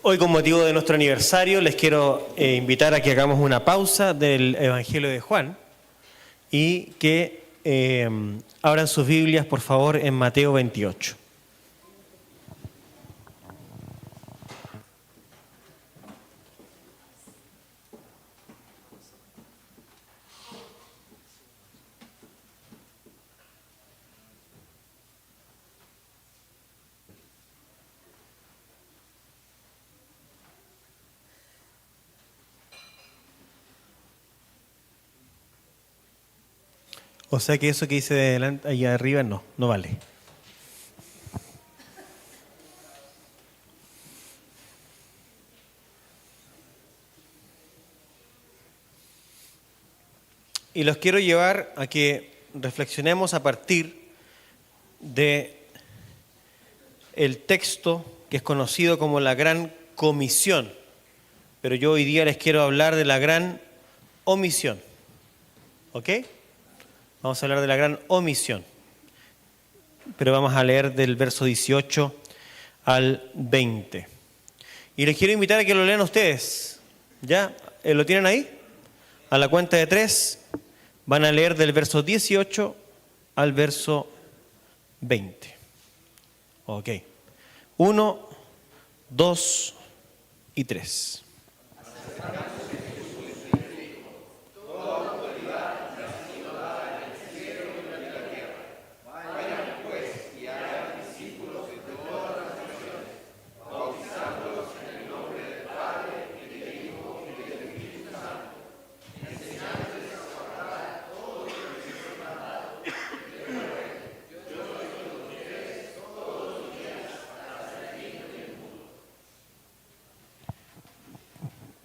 Hoy, con motivo de nuestro aniversario, les quiero invitar a que hagamos una pausa del Evangelio de Juan y que abran sus Biblias, por favor, en Mateo 28. O sea que eso que dice delante, allá arriba no vale. Y los quiero llevar a que reflexionemos a partir de el texto que es conocido como la Gran Comisión. Pero yo hoy día les quiero hablar de la Gran Omisión. ¿Ok? Vamos a hablar de la Gran Omisión. Pero vamos a leer del verso 18 al 20. Y les quiero invitar a que lo lean ustedes. ¿Ya? ¿Lo tienen ahí? A la cuenta de 3 van a leer del verso 18 al verso 20. Ok. 1, 2 y 3.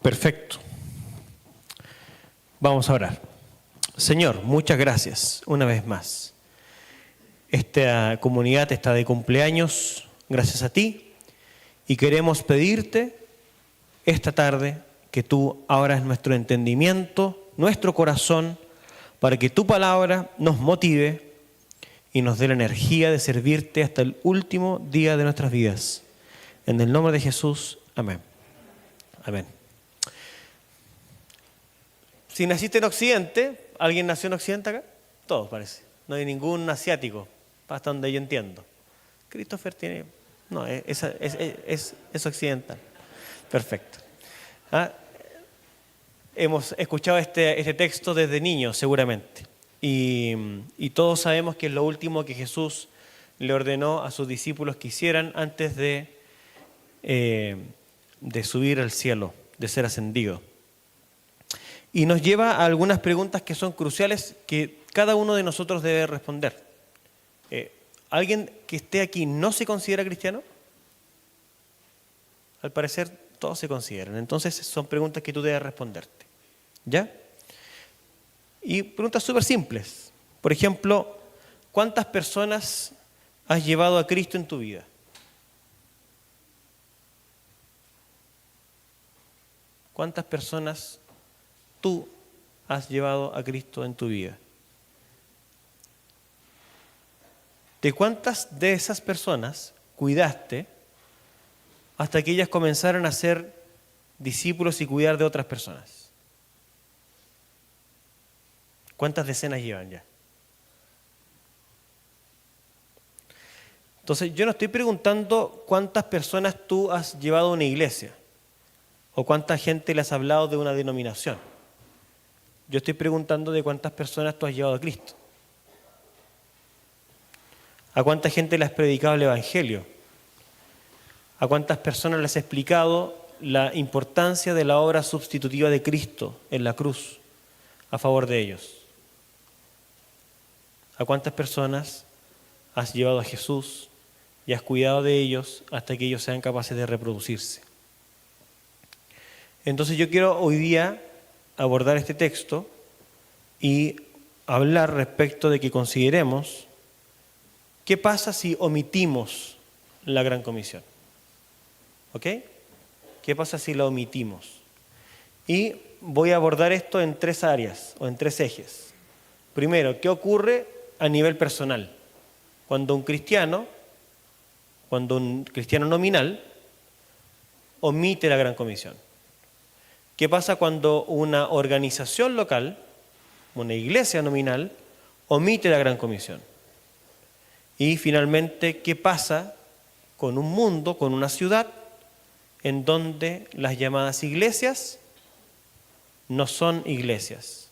Perfecto. Vamos a orar. Señor, muchas gracias una vez más. Esta comunidad está de cumpleaños gracias a ti y queremos pedirte esta tarde que tú abras nuestro entendimiento, nuestro corazón, para que tu palabra nos motive y nos dé la energía de servirte hasta el último día de nuestras vidas. En el nombre de Jesús, amén. Amén. Si naciste en Occidente, ¿alguien nació en Occidente acá? Todos parece. No hay ningún asiático, hasta donde yo entiendo. Christopher tiene... No, es occidental. Perfecto. Hemos escuchado este texto desde niños, seguramente. Y todos sabemos que es lo último que Jesús le ordenó a sus discípulos que hicieran antes de subir al cielo, de ser ascendido. Y nos lleva a algunas preguntas que son cruciales que cada uno de nosotros debe responder. ¿Alguien que esté aquí no se considera cristiano? Al parecer todos se consideran. Entonces son preguntas que tú debes responderte. ¿Ya? Y preguntas súper simples. Por ejemplo, ¿cuántas personas has llevado a Cristo en tu vida? ¿Cuántas personas tú has llevado a Cristo en tu vida? ¿De cuántas de esas personas cuidaste hasta que ellas comenzaron a ser discípulos y cuidar de otras personas? ¿Cuántas decenas llevan ya? Entonces, yo no estoy preguntando cuántas personas tú has llevado a una iglesia o cuánta gente le has hablado de una denominación. Yo estoy preguntando de cuántas personas tú has llevado a Cristo. ¿A cuánta gente le has predicado el Evangelio? ¿A cuántas personas les has explicado la importancia de la obra sustitutiva de Cristo en la cruz a favor de ellos? ¿A cuántas personas has llevado a Jesús y has cuidado de ellos hasta que ellos sean capaces de reproducirse? Entonces yo quiero hoy día abordar este texto y hablar respecto de que consideremos qué pasa si omitimos la Gran Comisión. ¿Ok? ¿Qué pasa si la omitimos? Y voy a abordar esto en 3 áreas o en 3 ejes. Primero, ¿qué ocurre a nivel personal? Cuando un cristiano nominal omite la gran comisión? ¿Qué pasa cuando una organización local, una iglesia nominal, omite la gran comisión? Y finalmente, ¿qué pasa con un mundo, con una ciudad, en donde las llamadas iglesias no son iglesias,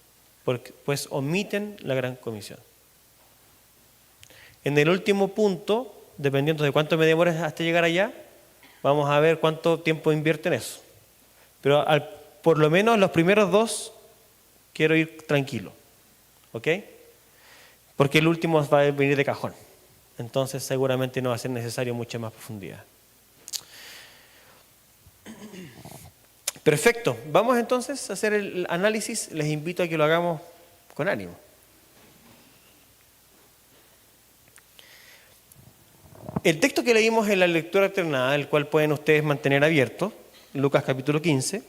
pues omiten la gran comisión? En el último punto, dependiendo de cuánto me demores hasta llegar allá, vamos a ver cuánto tiempo invierte en eso. Pero por lo menos los primeros dos quiero ir tranquilo, ¿ok? Porque el último va a venir de cajón. Entonces seguramente no va a ser necesario mucha más profundidad. Perfecto. Vamos entonces a hacer el análisis. Les invito a que lo hagamos con ánimo. El texto que leímos en la lectura alternada, el cual pueden ustedes mantener abierto, Lucas capítulo 15,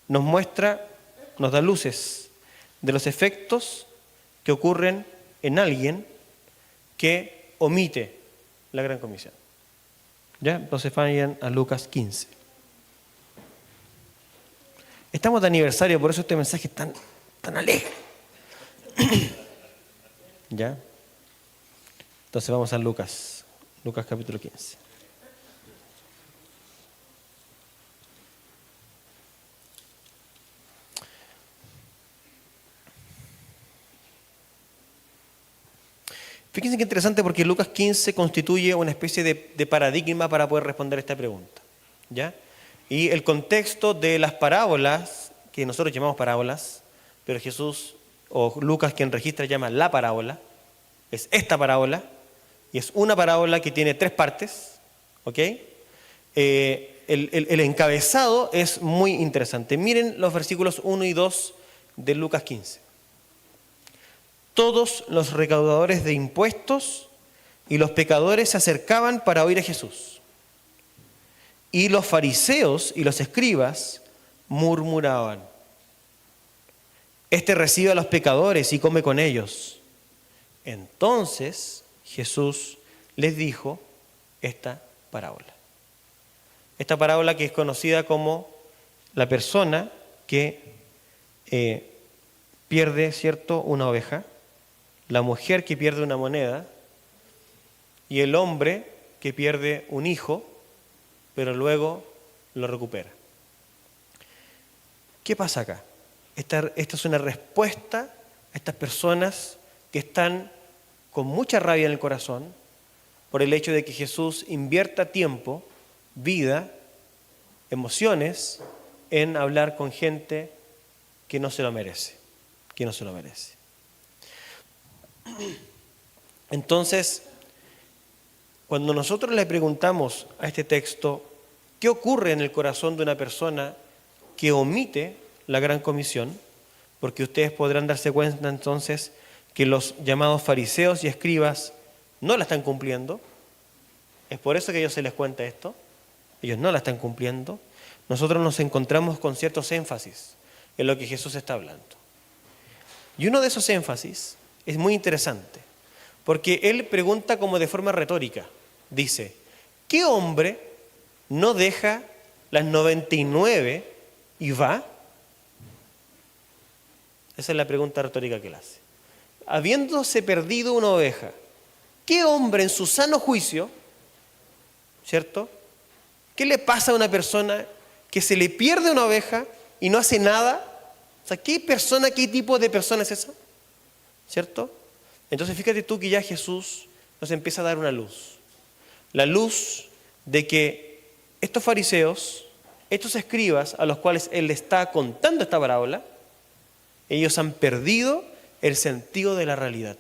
nos muestra, nos da luces de los efectos que ocurren en alguien que omite la gran comisión. ¿Ya? Entonces vayan a Lucas 15. Estamos de aniversario, por eso este mensaje es tan alegre. ¿Ya? Entonces vamos a Lucas capítulo 15. Fíjense qué interesante, porque Lucas 15 constituye una especie de paradigma para poder responder esta pregunta, ¿ya? Y el contexto de las parábolas, que nosotros llamamos parábolas, pero Jesús o Lucas, quien registra, llama la parábola, es esta parábola, y es una parábola que tiene 3 partes, ¿ok? El encabezado es muy interesante. Miren los versículos 1 y 2 de Lucas 15. Todos los recaudadores de impuestos y los pecadores se acercaban para oír a Jesús. Y los fariseos y los escribas murmuraban: Este recibe a los pecadores y come con ellos. Entonces Jesús les dijo esta parábola. Esta parábola que es conocida como la persona que pierde, ¿cierto?, una oveja, la mujer que pierde una moneda y el hombre que pierde un hijo, pero luego lo recupera. ¿Qué pasa acá? Esta es una respuesta a estas personas que están con mucha rabia en el corazón por el hecho de que Jesús invierta tiempo, vida, emociones en hablar con gente que no se lo merece, Entonces, cuando nosotros le preguntamos a este texto qué ocurre en el corazón de una persona que omite la gran comisión, porque ustedes podrán darse cuenta entonces que los llamados fariseos y escribas no la están cumpliendo, es por eso que a ellos se les cuenta esto, ellos no la están cumpliendo, nosotros nos encontramos con ciertos énfasis en lo que Jesús está hablando. Y uno de esos énfasis es muy interesante, porque él pregunta como de forma retórica. Dice: ¿qué hombre no deja las 99 y va? Esa es la pregunta retórica que él hace. Habiéndose perdido una oveja, ¿qué hombre en su sano juicio, ¿cierto? ¿Qué le pasa a una persona que se le pierde una oveja y no hace nada? O sea, ¿qué tipo de persona es esa? ¿Cierto? Entonces fíjate tú que ya Jesús nos empieza a dar una luz. La luz de que estos fariseos, estos escribas a los cuales él le está contando esta parábola, ellos han perdido el sentido de la realidad.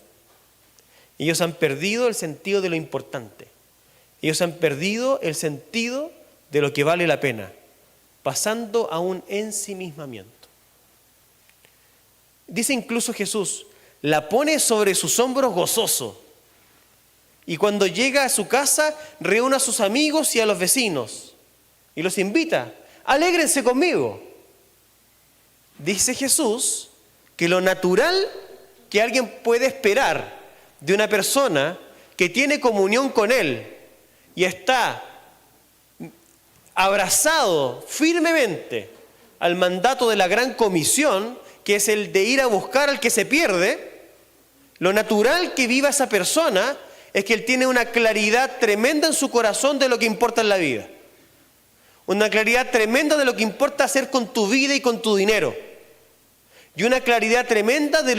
Ellos han perdido el sentido de lo importante. Ellos han perdido el sentido de lo que vale la pena, pasando a un ensimismamiento. Dice incluso Jesús: la pone sobre sus hombros gozoso, y cuando llega a su casa reúne a sus amigos y a los vecinos y los invita: alégrense conmigo. Dice Jesús que lo natural que alguien puede esperar de una persona que tiene comunión con Él y está abrazado firmemente al mandato de la gran comisión, que es el de ir a buscar al que se pierde, lo natural que viva esa persona es que él tiene una claridad tremenda en su corazón de lo que importa en la vida. Una claridad tremenda de lo que importa hacer con tu vida y con tu dinero. Y una claridad tremenda de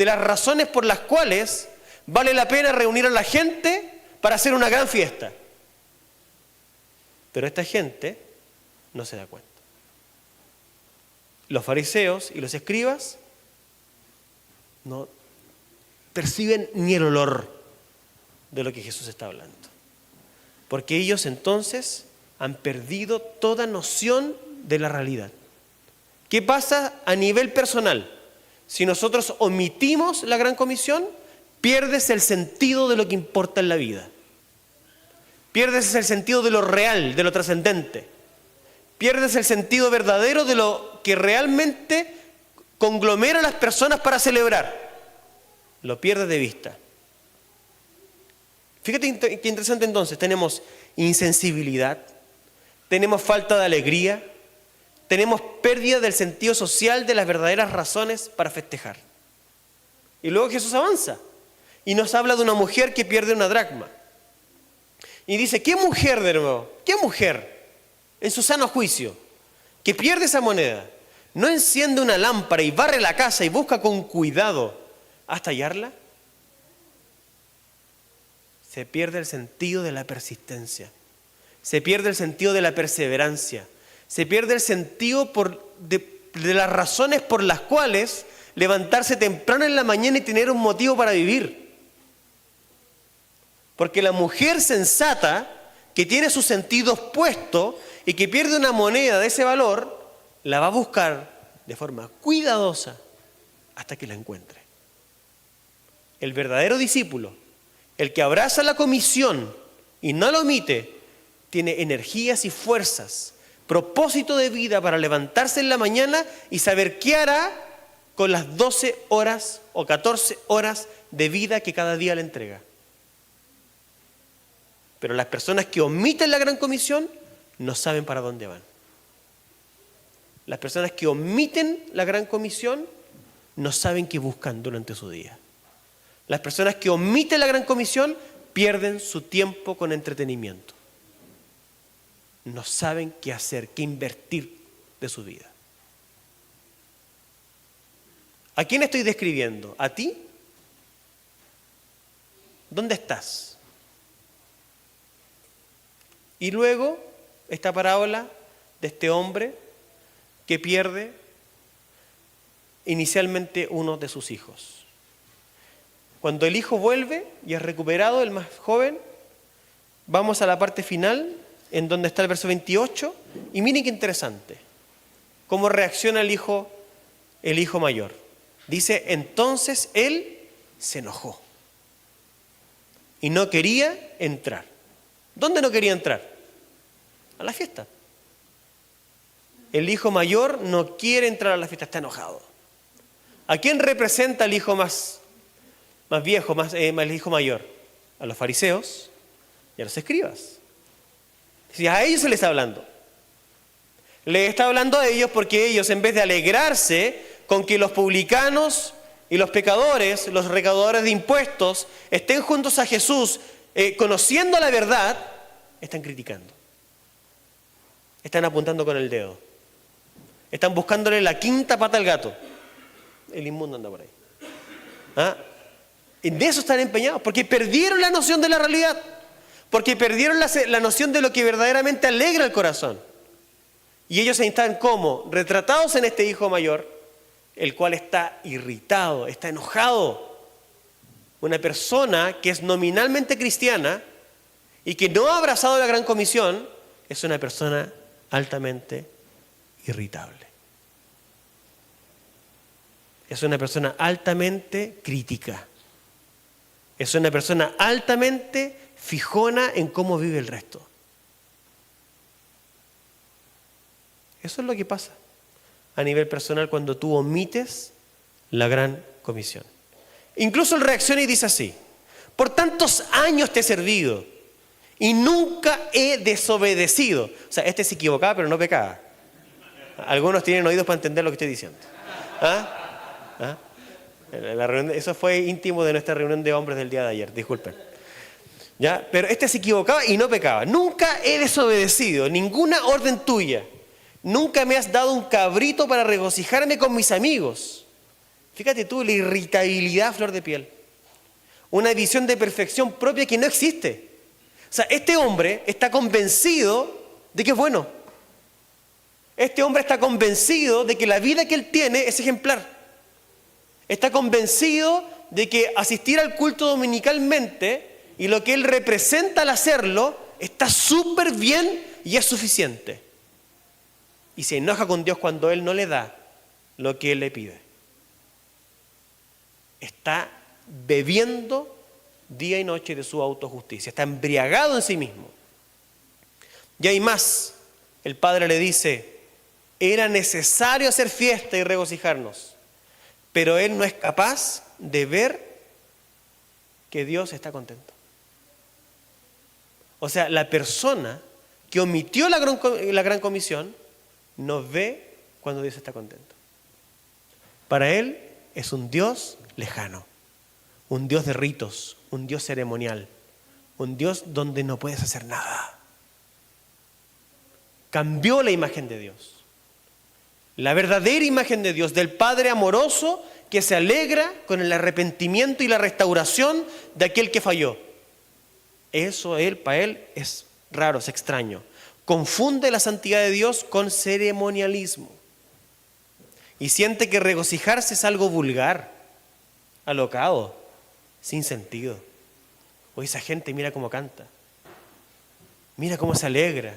las razones por las cuales vale la pena reunir a la gente para hacer una gran fiesta. Pero esta gente no se da cuenta. Los fariseos y los escribas no perciben ni el olor de lo que Jesús está hablando. Porque ellos entonces han perdido toda noción de la realidad. ¿Qué pasa a nivel personal? Si nosotros omitimos la gran comisión, pierdes el sentido de lo que importa en la vida. Pierdes el sentido de lo real, de lo trascendente. Pierdes el sentido verdadero de lo que realmente conglomera a las personas para celebrar. Lo pierdes de vista. Fíjate qué interesante entonces. Tenemos insensibilidad, tenemos falta de alegría, tenemos pérdida del sentido social de las verdaderas razones para festejar. Y luego Jesús avanza y nos habla de una mujer que pierde una dracma. Y dice, ¿qué mujer de nuevo? ¿Qué mujer en su sano juicio que pierde esa moneda no enciende una lámpara y barre la casa y busca con cuidado hasta hallarla? Se pierde el sentido de la persistencia, se pierde el sentido de la perseverancia, se pierde el sentido de las razones por las cuales levantarse temprano en la mañana y tener un motivo para vivir. Porque la mujer sensata, que tiene sus sentidos puestos y que pierde una moneda de ese valor, la va a buscar de forma cuidadosa hasta que la encuentre. El verdadero discípulo, el que abraza la comisión y no la omite, tiene energías y fuerzas, propósito de vida para levantarse en la mañana y saber qué hará con las 12 horas o 14 horas de vida que cada día le entrega. Pero las personas que omiten la gran comisión no saben para dónde van. Las personas que omiten la gran comisión no saben qué buscan durante su día. Las personas que omiten la gran comisión pierden su tiempo con entretenimiento. No saben qué hacer, qué invertir de su vida. ¿A quién estoy describiendo? ¿A ti? ¿Dónde estás? Y luego, esta parábola de este hombre que pierde inicialmente uno de sus hijos. Cuando el hijo vuelve y es recuperado, el más joven, vamos a la parte final, en donde está el verso 28, y miren qué interesante, cómo reacciona el hijo mayor. Dice, entonces él se enojó y no quería entrar. ¿Dónde no quería entrar? A la fiesta. El hijo mayor no quiere entrar a la fiesta, está enojado. ¿A quién representa el hijo más viejo, el hijo mayor? A los fariseos y a los escribas. Si a ellos se les está hablando. Les está hablando a ellos porque ellos, en vez de alegrarse con que los publicanos y los pecadores, los recaudadores de impuestos, estén juntos a Jesús, conociendo la verdad, están criticando. Están apuntando con el dedo. Están buscándole la quinta pata al gato. El inmundo anda por ahí. ¿Ah? En eso están empeñados, porque perdieron la noción de la realidad. Porque perdieron la noción de lo que verdaderamente alegra el corazón. Y ellos están como retratados en este hijo mayor, el cual está irritado, está enojado. Una persona que es nominalmente cristiana y que no ha abrazado la gran comisión, es una persona altamente irritable. Es una persona altamente crítica. Es una persona altamente fijona en cómo vive el resto. Eso es lo que pasa a nivel personal cuando tú omites la gran comisión. Incluso él reacciona y dice así: por tantos años te he servido y nunca he desobedecido. O sea, se equivocaba, pero no pecaba. Algunos tienen oídos para entender lo que estoy diciendo. Eso fue íntimo de nuestra reunión de hombres del día de ayer, disculpen. ¿Ya? Pero se equivocaba y no pecaba. Nunca he desobedecido ninguna orden tuya. Nunca me has dado un cabrito para regocijarme con mis amigos. Fíjate tú, la irritabilidad a flor de piel. Una visión de perfección propia que no existe. O sea, este hombre está convencido de que es bueno. Este hombre está convencido de que la vida que él tiene es ejemplar. Está convencido de que asistir al culto dominicalmente y lo que él representa al hacerlo está súper bien y es suficiente. Y se enoja con Dios cuando él no le da lo que él le pide. Está bebiendo día y noche de su autojusticia. Está embriagado en sí mismo. Y hay más. El Padre le dice, era necesario hacer fiesta y regocijarnos, pero él no es capaz de ver que Dios está contento. O sea, la persona que omitió la gran comisión no ve cuando Dios está contento. Para él es un Dios lejano, un Dios de ritos, un Dios ceremonial, un Dios donde no puedes hacer nada. Cambió la imagen de Dios. La verdadera imagen de Dios, del Padre amoroso que se alegra con el arrepentimiento y la restauración de aquel que falló. Eso para él es raro, es extraño. Confunde la santidad de Dios con ceremonialismo. Y siente que regocijarse es algo vulgar, alocado, sin sentido. O esa gente mira cómo canta, mira cómo se alegra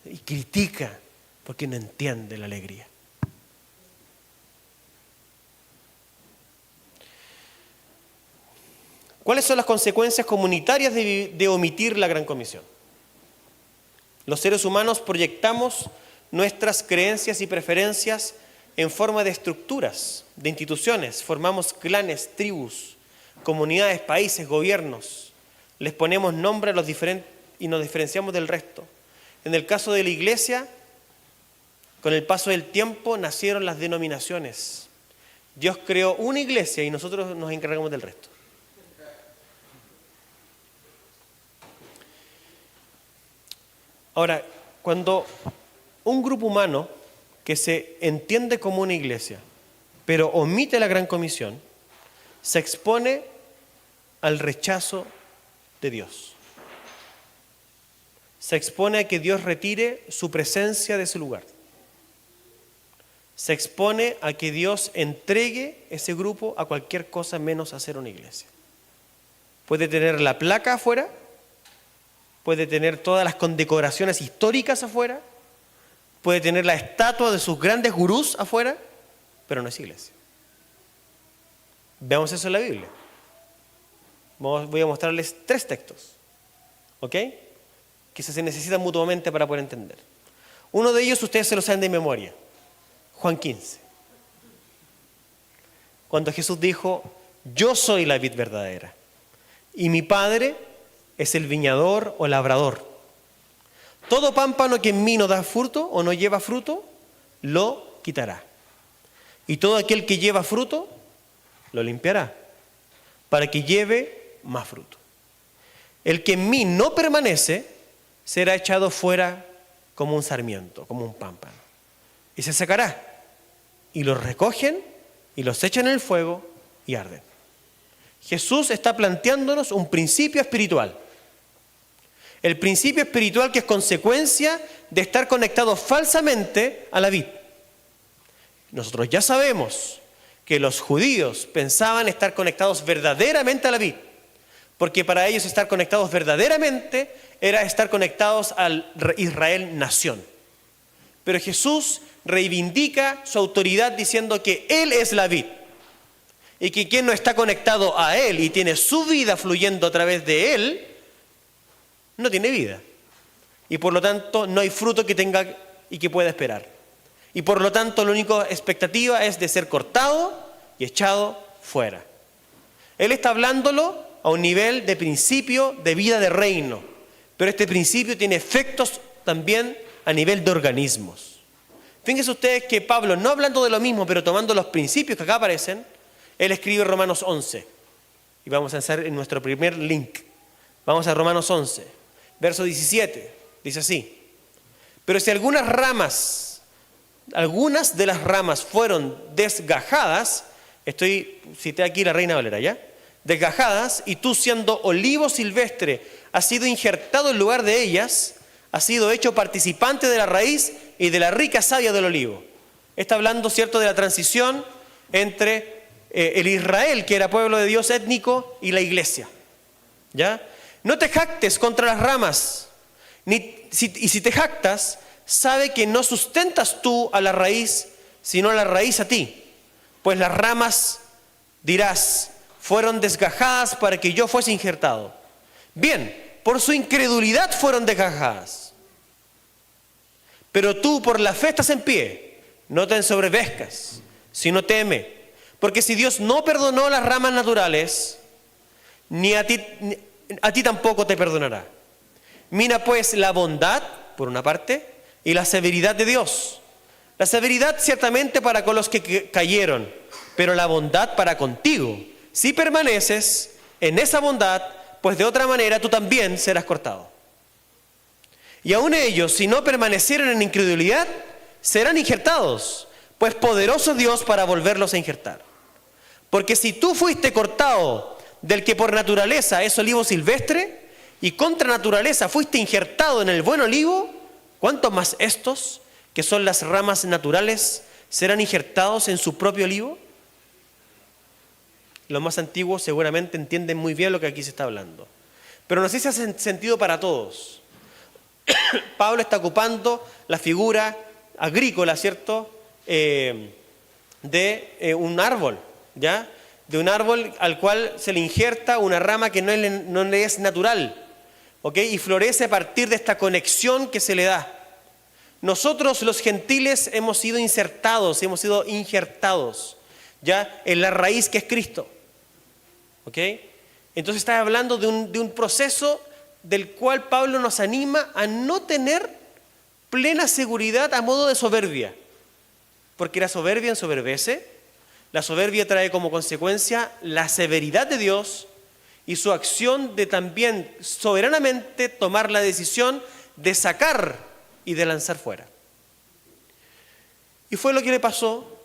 y critica porque no entiende la alegría. ¿Cuáles son las consecuencias comunitarias de omitir la Gran Comisión? Los seres humanos proyectamos nuestras creencias y preferencias en forma de estructuras, de instituciones. Formamos clanes, tribus, comunidades, países, gobiernos. Les ponemos nombre a los diferentes y nos diferenciamos del resto. En el caso de la Iglesia, con el paso del tiempo nacieron las denominaciones. Dios creó una iglesia y nosotros nos encargamos del resto. Ahora, cuando un grupo humano que se entiende como una iglesia, pero omite la Gran Comisión, se expone al rechazo de Dios. Se expone a que Dios retire su presencia de ese lugar. Se expone a que Dios entregue ese grupo a cualquier cosa menos a ser una iglesia. Puede tener la placa afuera, puede tener todas las condecoraciones históricas afuera, puede tener la estatua de sus grandes gurús afuera, pero no es iglesia. Veamos eso en la Biblia. Voy a mostrarles 3 textos, ¿ok? Que se necesitan mutuamente para poder entender. Uno de ellos ustedes se lo saben de memoria. Juan 15. Cuando Jesús dijo, yo soy la vid verdadera y mi Padre es el viñador o labrador. Todo pámpano que en mí no da fruto o no lleva fruto, lo quitará. Y todo aquel que lleva fruto, lo limpiará, para que lleve más fruto. El que en mí no permanece, será echado fuera como un sarmiento, como un pámpano. Y se secará. Y los recogen y los echan en el fuego y arden. Jesús está planteándonos un principio espiritual. El principio espiritual que es consecuencia de estar conectados falsamente a la vid. Nosotros ya sabemos que los judíos pensaban estar conectados verdaderamente a la vid, porque para ellos estar conectados verdaderamente era estar conectados al Israel nación. Pero Jesús reivindica su autoridad diciendo que Él es la vid y que quien no está conectado a Él y tiene su vida fluyendo a través de Él, no tiene vida. Y por lo tanto no hay fruto que tenga y que pueda esperar. Y por lo tanto la única expectativa es de ser cortado y echado fuera. Él está hablándolo a un nivel de principio de vida de reino. Pero este principio tiene efectos también a nivel de organismos. Fíjense ustedes que Pablo, no hablando de lo mismo, pero tomando los principios que acá aparecen, él escribe Romanos 11. Y vamos a hacer en nuestro primer link. Vamos a Romanos 11, verso 17. Dice así: pero si algunas de las ramas fueron desgajadas, cité aquí la Reina Valera, ¿ya? Desgajadas, y tú siendo olivo silvestre, has sido injertado en lugar de ellas, has sido hecho participante de la raíz y de la rica savia del olivo. Está hablando, ¿cierto?, de la transición entre el Israel, que era pueblo de Dios étnico, y la iglesia, ¿ya? No te jactes contra las ramas, y si te jactas, sabe que no sustentas tú a la raíz, sino a la raíz a ti. Pues las ramas, dirás, fueron desgajadas para que yo fuese injertado. Bien, por su incredulidad fueron desgajadas. Pero tú por la fe estás en pie. No te ensoberbezcas, sino teme. Porque si Dios no perdonó las ramas naturales, ni a ti tampoco te perdonará. Mira pues la bondad, por una parte, y la severidad de Dios. La severidad ciertamente para con los que cayeron, pero la bondad para contigo, si permaneces en esa bondad, pues de otra manera tú también serás cortado. Y aun ellos, si no permanecieron en incredulidad, serán injertados, pues poderoso Dios para volverlos a injertar. Porque si tú fuiste cortado del que por naturaleza es olivo silvestre, y contra naturaleza fuiste injertado en el buen olivo, ¿cuánto más estos, que son las ramas naturales, serán injertados en su propio olivo? Los más antiguos seguramente entienden muy bien lo que aquí se está hablando. Pero no sé si hace sentido para todos. Pablo está ocupando la figura agrícola, ¿cierto?, de un árbol, ¿ya? De un árbol al cual se le injerta una rama que no le es natural, ¿ok? Y florece a partir de esta conexión que se le da. Nosotros los gentiles hemos sido insertados, hemos sido injertados, ¿ya?, en la raíz que es Cristo, ¿ok? Entonces está hablando de un proceso del cual Pablo nos anima a no tener plena seguridad a modo de soberbia, porque la soberbia ensoberbece, la soberbia trae como consecuencia la severidad de Dios y su acción de también soberanamente tomar la decisión de sacar y de lanzar fuera. Y fue lo que le pasó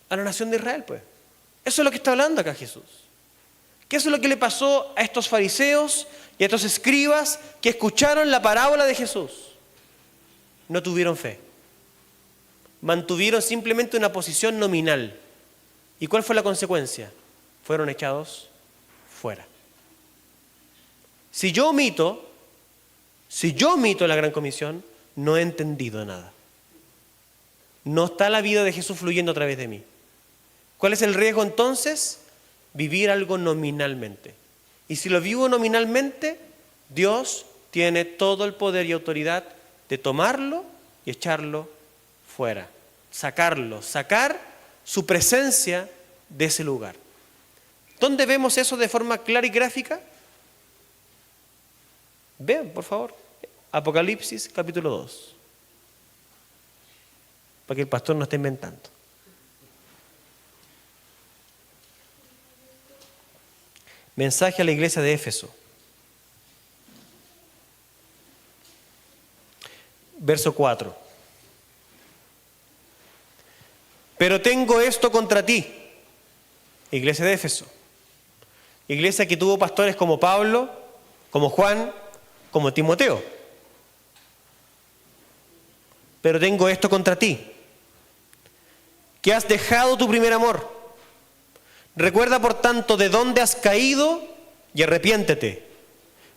a la nación de Israel, pues. Eso es lo que está hablando acá Jesús. ¿Qué es lo que le pasó a estos fariseos y a estos escribas que escucharon la parábola de Jesús? No tuvieron fe. Mantuvieron simplemente una posición nominal. ¿Y cuál fue la consecuencia? Fueron echados fuera. Si yo omito la gran comisión, no he entendido nada. No está la vida de Jesús fluyendo a través de mí. ¿Cuál es el riesgo entonces? Vivir algo nominalmente. Y si lo vivo nominalmente, Dios tiene todo el poder y autoridad de tomarlo y echarlo fuera. Sacar su presencia de ese lugar. ¿Dónde vemos eso de forma clara y gráfica? Vean, por favor, Apocalipsis capítulo 2. Para que el pastor no esté inventando. Mensaje a la iglesia de Éfeso. Verso 4. Pero tengo esto contra ti, iglesia de Éfeso. Iglesia que tuvo pastores como Pablo, como Juan, como Timoteo. Pero tengo esto contra ti, que has dejado tu primer amor. Recuerda, por tanto, de dónde has caído y arrepiéntete.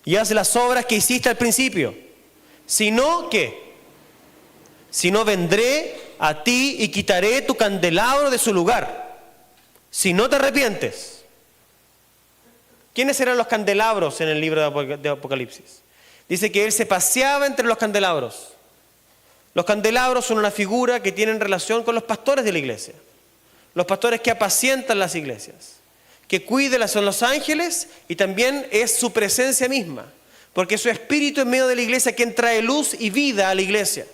Y haz las obras que hiciste al principio. Si no, ¿qué? Si no, vendré a ti y quitaré tu candelabro de su lugar. Si no te arrepientes. ¿Quiénes eran los candelabros en el libro de Apocalipsis? Dice que él se paseaba entre los candelabros. Los candelabros son una figura que tiene relación con los pastores de la iglesia. Los pastores que apacientan las iglesias, que cuide son los ángeles y también es su presencia misma, porque su espíritu en medio de la iglesia quien trae luz y vida a la iglesia.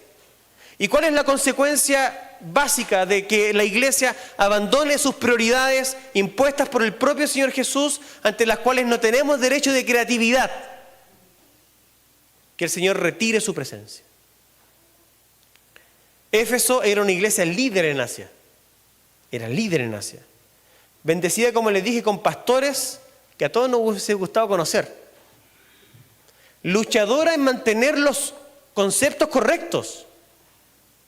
¿Y cuál es la consecuencia básica de que la iglesia abandone sus prioridades impuestas por el propio Señor Jesús, ante las cuales no tenemos derecho de creatividad? Que el Señor retire su presencia. Éfeso era una iglesia líder en Asia. Era líder en Asia. Bendecida, como les dije, con pastores que a todos nos hubiese gustado conocer. Luchadora en mantener los conceptos correctos.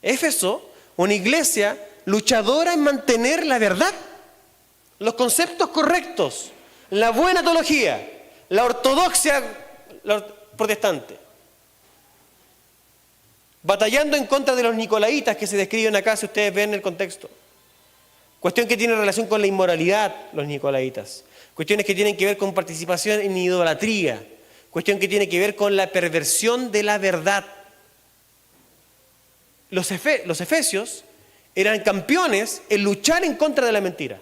Éfeso, una iglesia luchadora en mantener la verdad, los conceptos correctos, la buena teología, la ortodoxia protestante. Batallando en contra de los nicolaitas que se describen acá, si ustedes ven el contexto. Cuestión que tiene relación con la inmoralidad, los nicolaitas. Cuestiones que tienen que ver con participación en idolatría. Cuestión que tiene que ver con la perversión de la verdad. Los efesios eran campeones en luchar en contra de la mentira.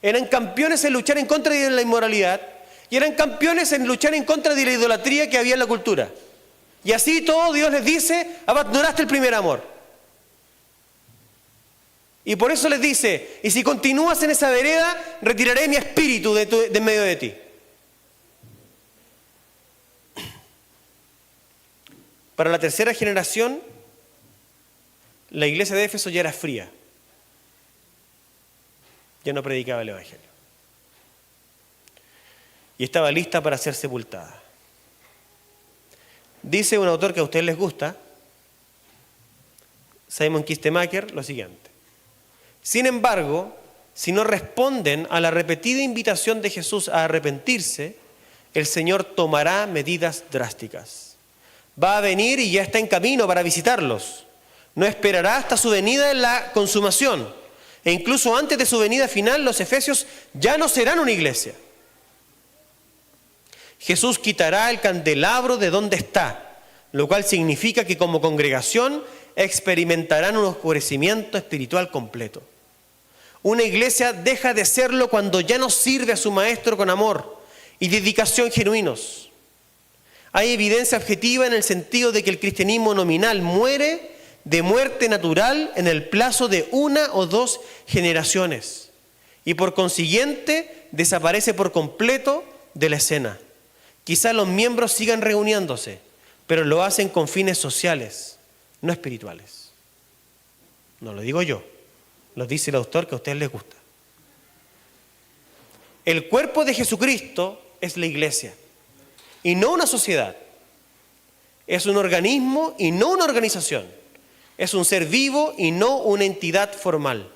Eran campeones en luchar en contra de la inmoralidad. Y eran campeones en luchar en contra de la idolatría que había en la cultura. Y así todo Dios les dice, abandonaste el primer amor. Y por eso les dice, y si continúas en esa vereda, retiraré mi espíritu de medio de ti. Para la tercera generación, la iglesia de Éfeso ya era fría. Ya no predicaba el Evangelio. Y estaba lista para ser sepultada. Dice un autor que a ustedes les gusta, Simon Kistemaker, lo siguiente. Sin embargo, si no responden a la repetida invitación de Jesús a arrepentirse, el Señor tomará medidas drásticas. Va a venir y ya está en camino para visitarlos. No esperará hasta su venida en la consumación. E incluso antes de su venida final, los efesios ya no serán una iglesia. Jesús quitará el candelabro de donde está, lo cual significa que como congregación experimentarán un oscurecimiento espiritual completo. Una iglesia deja de serlo cuando ya no sirve a su maestro con amor y dedicación genuinos. Hay evidencia objetiva en el sentido de que el cristianismo nominal muere de muerte natural en el plazo de 1 o 2 generaciones y por consiguiente desaparece por completo de la escena. Quizá los miembros sigan reuniéndose, pero lo hacen con fines sociales, no espirituales. No lo digo yo. Lo dice el autor que a ustedes les gusta. El cuerpo de Jesucristo es la iglesia y no una sociedad. Es un organismo y no una organización. Es un ser vivo y no una entidad formal.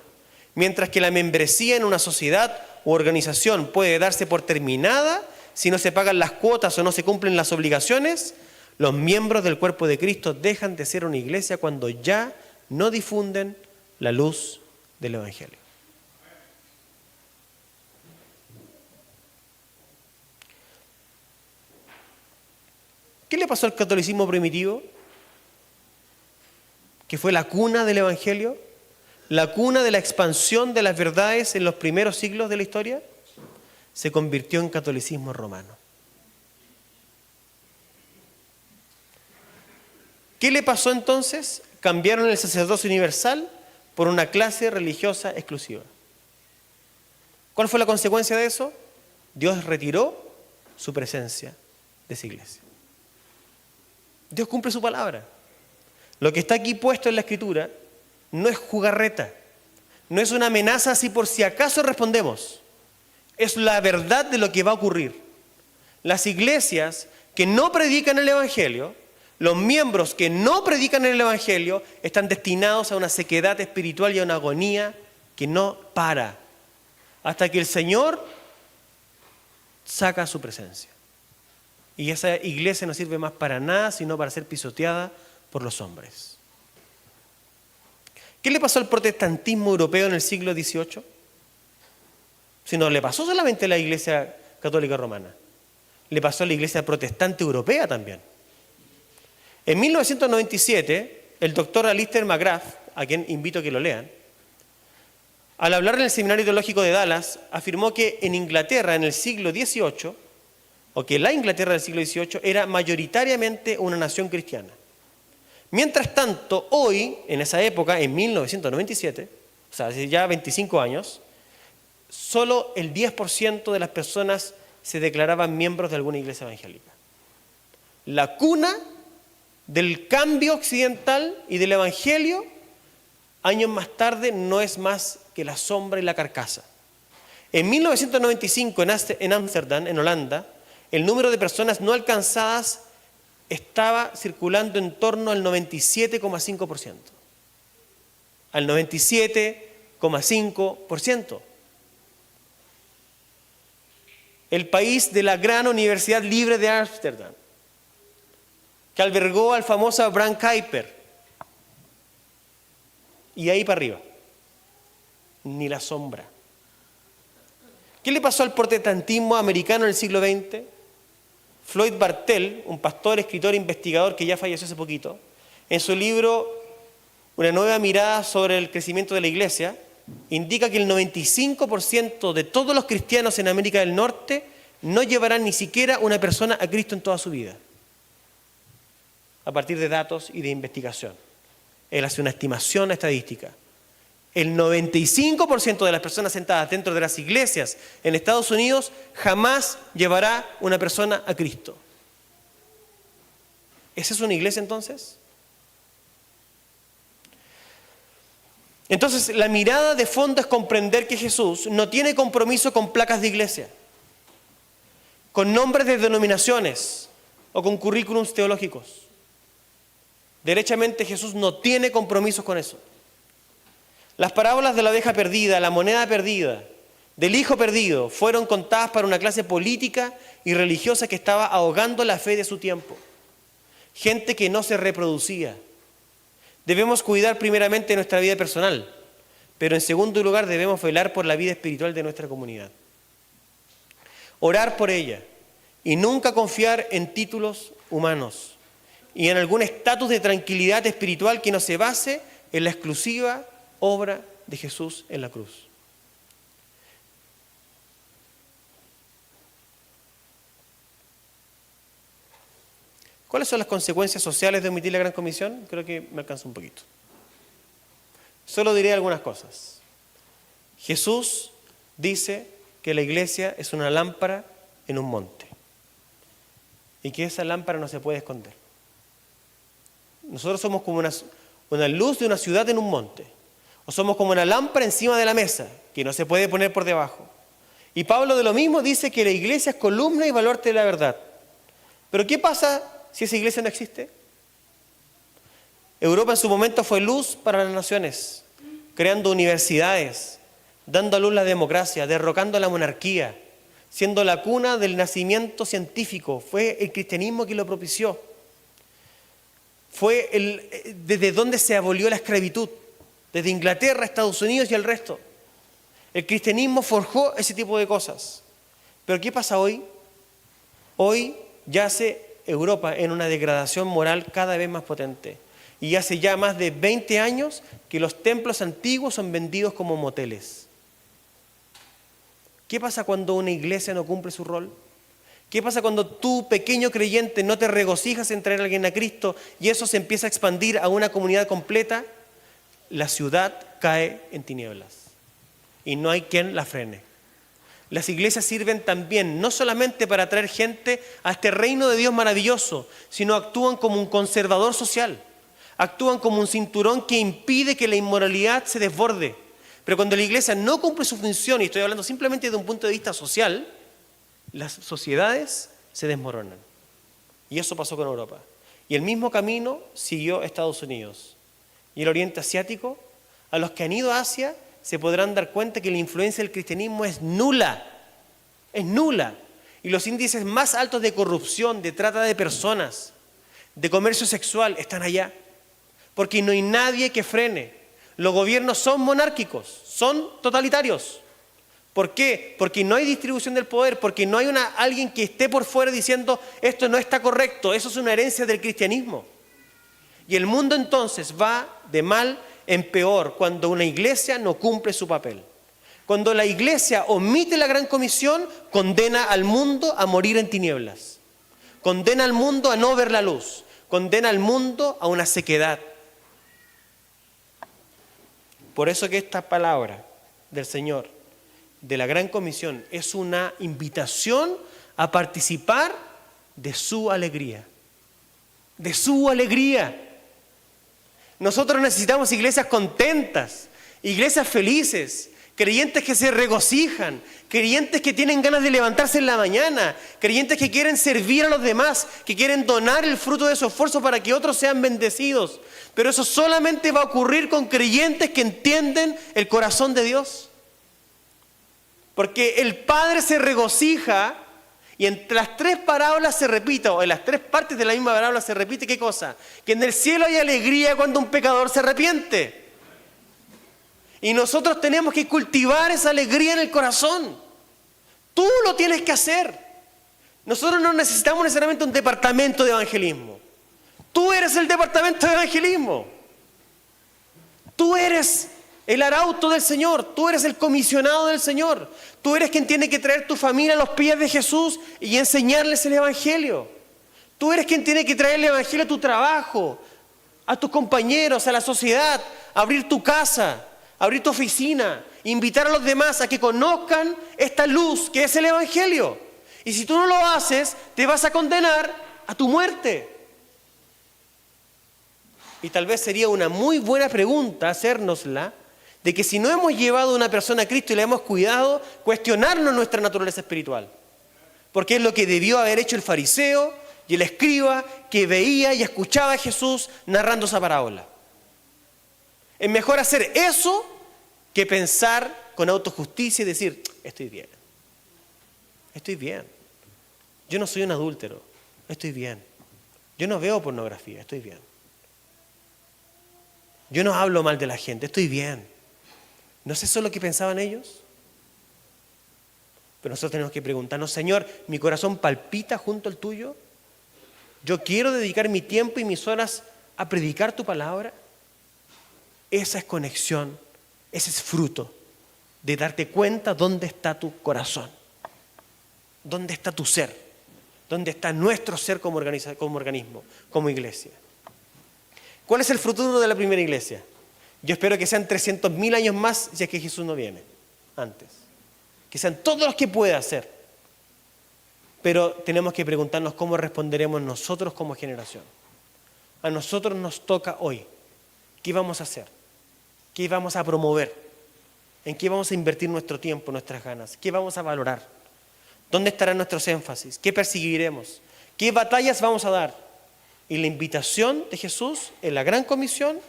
Mientras que la membresía en una sociedad u organización puede darse por terminada si no se pagan las cuotas o no se cumplen las obligaciones, los miembros del cuerpo de Cristo dejan de ser una iglesia cuando ya no difunden la luz del Evangelio. ¿Qué le pasó al catolicismo primitivo? Que fue la cuna del Evangelio, la cuna de la expansión de las verdades en los primeros siglos de la historia, se convirtió en catolicismo romano. ¿Qué le pasó entonces? Cambiaron el sacerdocio universal por una clase religiosa exclusiva. ¿Cuál fue la consecuencia de eso? Dios retiró su presencia de esa iglesia. Dios cumple su palabra. Lo que está aquí puesto en la Escritura no es jugarreta, no es una amenaza si por si acaso respondemos. Es la verdad de lo que va a ocurrir. Las iglesias que no predican el Evangelio, los miembros que no predican el Evangelio, están destinados a una sequedad espiritual y a una agonía que no para hasta que el Señor saca su presencia. Y esa iglesia no sirve más para nada, sino para ser pisoteada por los hombres. ¿Qué le pasó al protestantismo europeo en el siglo XVIII? Si no le pasó solamente a la iglesia católica romana, le pasó a la iglesia protestante europea también. En 1997, el doctor Alistair McGrath, a quien invito a que lo lean, al hablar en el Seminario Teológico de Dallas, afirmó que en Inglaterra, en el siglo XVIII, o que la Inglaterra del siglo XVIII era mayoritariamente una nación cristiana. Mientras tanto, hoy, en esa época, en 1997, o sea, hace ya 25 años, solo el 10% de las personas se declaraban miembros de alguna iglesia evangélica. La cuna del cambio occidental y del evangelio, años más tarde, no es más que la sombra y la carcasa. En 1995, en Ámsterdam, en Holanda, el número de personas no alcanzadas estaba circulando en torno al 97,5%. Al 97,5%. El país de la gran Universidad Libre de Ámsterdam, que albergó al famoso Abraham Kuyper. Y ahí para arriba, ni la sombra. ¿Qué le pasó al protestantismo americano en el siglo XX? Floyd Bartel, un pastor, escritor e investigador que ya falleció hace poquito, en su libro Una nueva mirada sobre el crecimiento de la iglesia, indica que el 95% de todos los cristianos en América del Norte no llevarán ni siquiera una persona a Cristo en toda su vida, a partir de datos y de investigación. Él hace una estimación estadística. El 95% de las personas sentadas dentro de las iglesias en Estados Unidos jamás llevará una persona a Cristo. ¿Esa es una iglesia entonces? Entonces, la mirada de fondo es comprender que Jesús no tiene compromiso con placas de iglesia, con nombres de denominaciones o con currículums teológicos. Derechamente Jesús no tiene compromisos con eso. Las parábolas de la oveja perdida, la moneda perdida, del hijo perdido, fueron contadas para una clase política y religiosa que estaba ahogando la fe de su tiempo. Gente que no se reproducía. Debemos cuidar primeramente nuestra vida personal, pero en segundo lugar debemos velar por la vida espiritual de nuestra comunidad. Orar por ella y nunca confiar en títulos humanos y en algún estatus de tranquilidad espiritual que no se base en la exclusiva obra de Jesús en la cruz. ¿Cuáles son las consecuencias sociales de omitir la Gran Comisión? Creo que me alcanza un poquito. Solo diré algunas cosas. Jesús dice que la iglesia es una lámpara en un monte y que esa lámpara no se puede esconder. Nosotros somos como una luz de una ciudad en un monte. O somos como una lámpara encima de la mesa, que no se puede poner por debajo. Y Pablo de lo mismo dice que la iglesia es columna y baluarte de la verdad. Pero ¿qué pasa si esa iglesia no existe? Europa en su momento fue luz para las naciones, creando universidades, dando a luz la democracia, derrocando la monarquía, siendo la cuna del nacimiento científico. Fue el cristianismo que lo propició. Fue desde donde se abolió la esclavitud. Desde Inglaterra, Estados Unidos y el resto. El cristianismo forjó ese tipo de cosas. Pero ¿qué pasa hoy? Hoy yace Europa en una degradación moral cada vez más potente. Y hace ya más de 20 años que los templos antiguos son vendidos como moteles. ¿Qué pasa cuando una iglesia no cumple su rol? ¿Qué pasa cuando tú, pequeño creyente, no te regocijas en traer a alguien a Cristo y eso se empieza a expandir a una comunidad completa? La ciudad cae en tinieblas y no hay quien la frene. Las iglesias sirven también no solamente para atraer gente a este reino de Dios maravilloso, sino actúan como un conservador social, actúan como un cinturón que impide que la inmoralidad se desborde. Pero cuando la iglesia no cumple su función, y estoy hablando simplemente de un punto de vista social, las sociedades se desmoronan. Y eso pasó con Europa. Y el mismo camino siguió Estados Unidos. Y el Oriente Asiático, a los que han ido a Asia, se podrán dar cuenta que la influencia del cristianismo es nula. Es nula. Y los índices más altos de corrupción, de trata de personas, de comercio sexual, están allá. Porque no hay nadie que frene. Los gobiernos son monárquicos, son totalitarios. ¿Por qué? Porque no hay distribución del poder, porque no hay alguien que esté por fuera diciendo esto no está correcto, eso es una herencia del cristianismo. Y el mundo entonces va de mal en peor cuando una iglesia no cumple su papel. Cuando la iglesia omite la gran comisión, condena al mundo a morir en tinieblas. Condena al mundo a no ver la luz. Condena al mundo a una sequedad. Por eso que esta palabra del Señor, de la gran comisión, es una invitación a participar de su alegría. De su alegría. Nosotros necesitamos iglesias contentas, iglesias felices, creyentes que se regocijan, creyentes que tienen ganas de levantarse en la mañana, creyentes que quieren servir a los demás, que quieren donar el fruto de su esfuerzo para que otros sean bendecidos. Pero eso solamente va a ocurrir con creyentes que entienden el corazón de Dios. Porque el Padre se regocija y entre las tres parábolas se repite, o en las tres partes de la misma parábola se repite, ¿qué cosa? Que en el cielo hay alegría cuando un pecador se arrepiente. Y nosotros tenemos que cultivar esa alegría en el corazón. Tú lo tienes que hacer. Nosotros no necesitamos necesariamente un departamento de evangelismo. Tú eres el departamento de evangelismo. Tú eres el arauto del Señor. Tú eres el comisionado del Señor. Tú eres quien tiene que traer tu familia a los pies de Jesús y enseñarles el evangelio. Tú eres quien tiene que traer el evangelio a tu trabajo, a tus compañeros, a la sociedad, abrir tu casa, abrir tu oficina, invitar a los demás a que conozcan esta luz que es el evangelio. Y si tú no lo haces, te vas a condenar a tu muerte. Y tal vez sería una muy buena pregunta hacérnosla, de que si no hemos llevado a una persona a Cristo y la hemos cuidado, cuestionarnos nuestra naturaleza espiritual. Porque es lo que debió haber hecho el fariseo y el escriba que veía y escuchaba a Jesús narrando esa parábola. Es mejor hacer eso que pensar con autojusticia y decir, estoy bien. Estoy bien. Yo no soy un adúltero. Estoy bien. Yo no veo pornografía. Estoy bien. Yo no hablo mal de la gente. Estoy bien. ¿No es eso lo que pensaban ellos? Pero nosotros tenemos que preguntarnos, Señor, ¿mi corazón palpita junto al tuyo? ¿Yo quiero dedicar mi tiempo y mis horas a predicar tu palabra? Esa es conexión, ese es fruto de darte cuenta dónde está tu corazón, dónde está tu ser, dónde está nuestro ser como organismo, como iglesia. ¿Cuál es el futuro de la primera iglesia? Yo espero que sean 300.000 años más si es que Jesús no viene antes. Que sean todos los que pueda hacer. Pero tenemos que preguntarnos cómo responderemos nosotros como generación. A nosotros nos toca hoy. ¿Qué vamos a hacer? ¿Qué vamos a promover? ¿En qué vamos a invertir nuestro tiempo, nuestras ganas? ¿Qué vamos a valorar? ¿Dónde estarán nuestros énfasis? ¿Qué perseguiremos? ¿Qué batallas vamos a dar? Y la invitación de Jesús en la gran comisión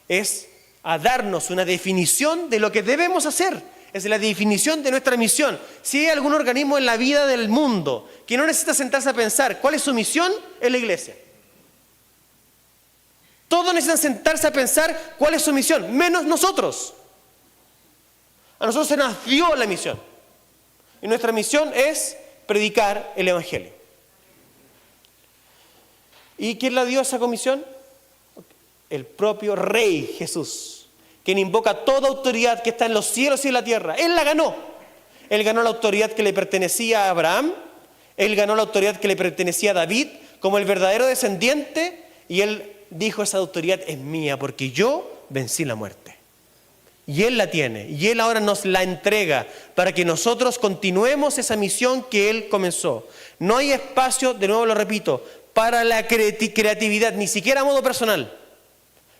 es a darnos una definición de lo que debemos hacer. Es la definición de nuestra misión. Si hay algún organismo en la vida del mundo que no necesita sentarse a pensar cuál es su misión, es la iglesia. Todos necesitan sentarse a pensar cuál es su misión, menos nosotros. A nosotros se nos dio la misión. Y nuestra misión es predicar el evangelio. ¿Y quién la dio esa comisión? El propio Rey Jesús, quien invoca toda autoridad que está en los cielos y en la tierra. Él la ganó. Él ganó la autoridad que le pertenecía a Abraham. Él ganó la autoridad que le pertenecía a David como el verdadero descendiente. Y él dijo, esa autoridad es mía porque yo vencí la muerte. Y él la tiene. Y él ahora nos la entrega para que nosotros continuemos esa misión que él comenzó. No hay espacio, de nuevo lo repito, para la creatividad, ni siquiera a modo personal.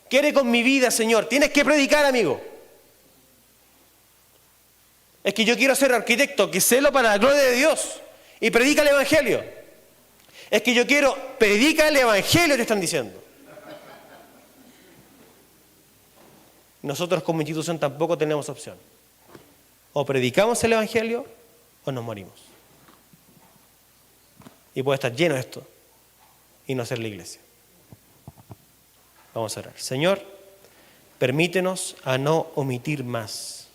¿Qué haré con mi vida, Señor? Tienes que predicar, amigo. Es que yo quiero ser arquitecto, que sélo para la gloria de Dios. Y predica el evangelio. Es que yo quiero, predica el evangelio, te están diciendo. Nosotros como institución tampoco tenemos opción. O predicamos el evangelio o nos morimos. Y puede estar lleno esto y no ser la iglesia. Vamos a orar. Señor, permítenos a no omitir más.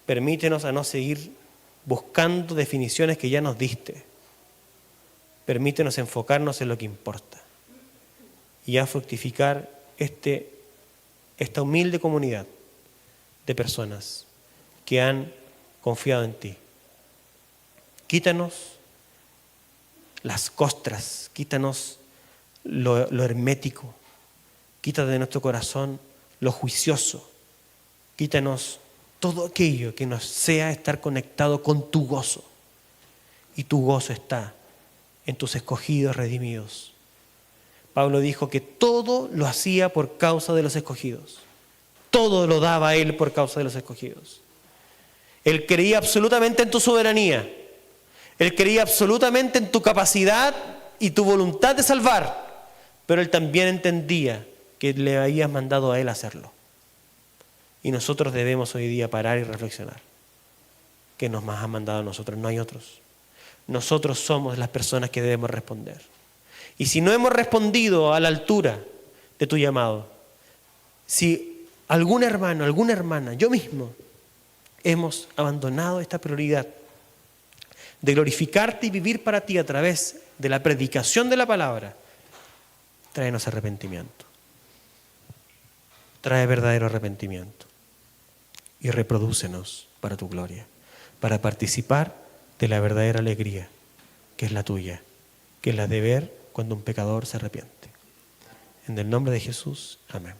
Permítenos a no seguir buscando definiciones que ya nos diste. Permítenos enfocarnos en lo que importa y a fructificar este esta humilde comunidad de personas que han confiado en ti. Quítanos las costras, quítanos lo hermético, quita de nuestro corazón lo juicioso, quítanos todo aquello que nos sea estar conectado con tu gozo. Y tu gozo está en tus escogidos redimidos. Pablo dijo que todo lo hacía por causa de los escogidos. Todo lo daba a él por causa de los escogidos. Él creía absolutamente en tu soberanía. Él creía absolutamente en tu capacidad y tu voluntad de salvar. Pero él también entendía que le habías mandado a él hacerlo. Y nosotros debemos hoy día parar y reflexionar. ¿Qué nos más ha mandado a nosotros? No hay otros. Nosotros somos las personas que debemos responder. Y si no hemos respondido a la altura de tu llamado, si algún hermano, alguna hermana, yo mismo, hemos abandonado esta prioridad de glorificarte y vivir para ti a través de la predicación de la palabra, tráenos arrepentimiento. Trae verdadero arrepentimiento y reprodúcenos para tu gloria, para participar de la verdadera alegría que es la tuya, que es la de ver cuando un pecador se arrepiente. En el nombre de Jesús, amén.